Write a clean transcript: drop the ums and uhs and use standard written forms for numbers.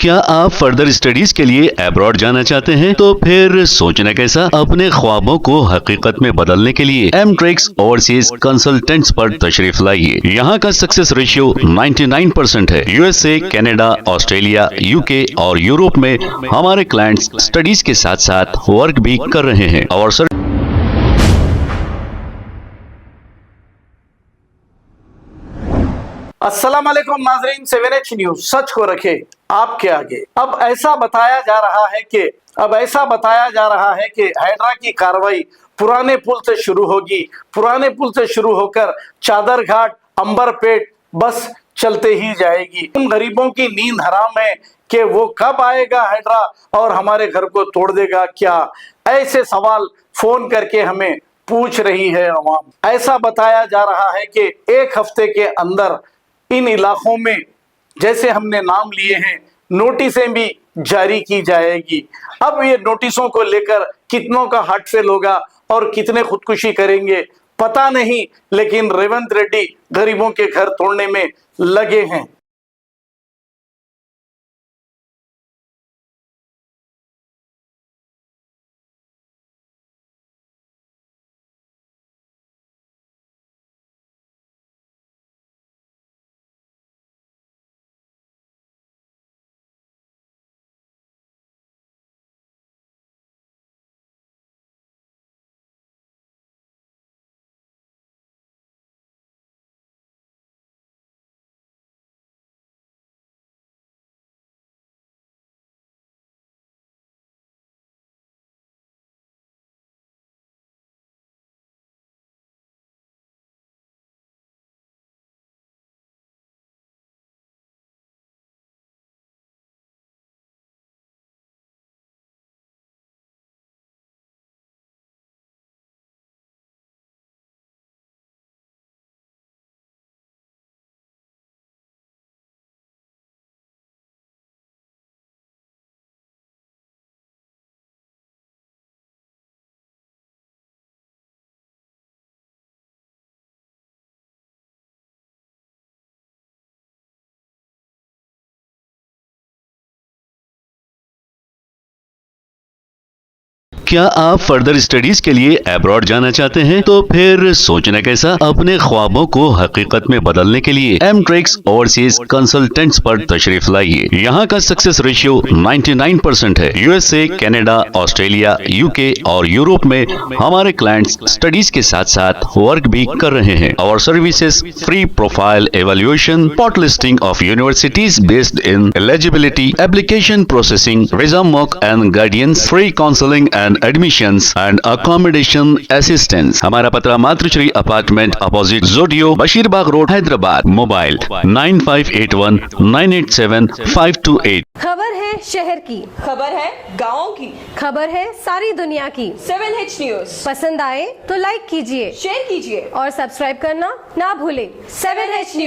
क्या आप further studies के लिए अब्रॉड जाना चाहते हैं? तो फिर सोचना कैसा, अपने ख्वाबों को हकीकत में बदलने के लिए एमट्रिक्स ओवरसीज कंसल्टेंट्स पर तशरीफ लाइए। यहाँ का सक्सेस रेशियो 99% है। यूएसए, कनाडा, ऑस्ट्रेलिया, यूके और यूरोप में हमारे क्लाइंट्स स्टडीज के साथ साथ वर्क भी कर रहे हैं और अस्सलाम वालेकुम नाजरीन, 7H न्यूज सच को रखे आपके आगे। अब ऐसा बताया जा रहा है कि हाइड्रा की कार्रवाई पुराने पुल से शुरू होगी। पुराने पुल से शुरू होकर चादर घाट, अंबरपेट बस चलते ही जाएगी। उन गरीबों की नींद हराम है कि वो कब आएगा हाइड्रा और हमारे घर को तोड़ देगा क्या? ऐसे सवाल फोन करके हमें पूछ रही है अवाम। ऐसा बताया जा रहा है कि एक हफ्ते के अंदर इन इलाकों में, जैसे हमने नाम लिए हैं, नोटिसें भी जारी की जाएगी। अब ये नोटिसों को लेकर कितनों का हार्ट फेल होगा और कितने खुदकुशी करेंगे पता नहीं, लेकिन रेवंत रेड्डी गरीबों के घर तोड़ने में लगे हैं। क्या आप फर्दर स्टडीज के लिए अब्रॉड जाना चाहते हैं? तो फिर सोचना कैसा, अपने ख्वाबों को हकीकत में बदलने के लिए एमट्रिक्स ओवरसीज कंसल्टेंट्स पर तशरीफ लाइए। यहाँ का सक्सेस रेशियो 99% है। यूएसए, कनाडा, ऑस्ट्रेलिया, यूके और यूरोप में हमारे क्लाइंट्स स्टडीज के साथ साथ वर्क भी कर रहे हैं और services free profile evaluation, spot listing of universities based in eligibility, application processing, visa mock and guidance, free counselling and admissions and accommodation assistance। हमारा पता मातृश्री अपार्टमेंट अपोजिट जोडियो, बशीरबाग रोड, हैदराबाद। मोबाइल 9581987528। खबर है शहर की, खबर है गाँव की, खबर है सारी दुनिया की। 7H न्यूज पसंद आए तो लाइक कीजिए, शेयर कीजिए और सब्सक्राइब करना ना भूलें। 7H news.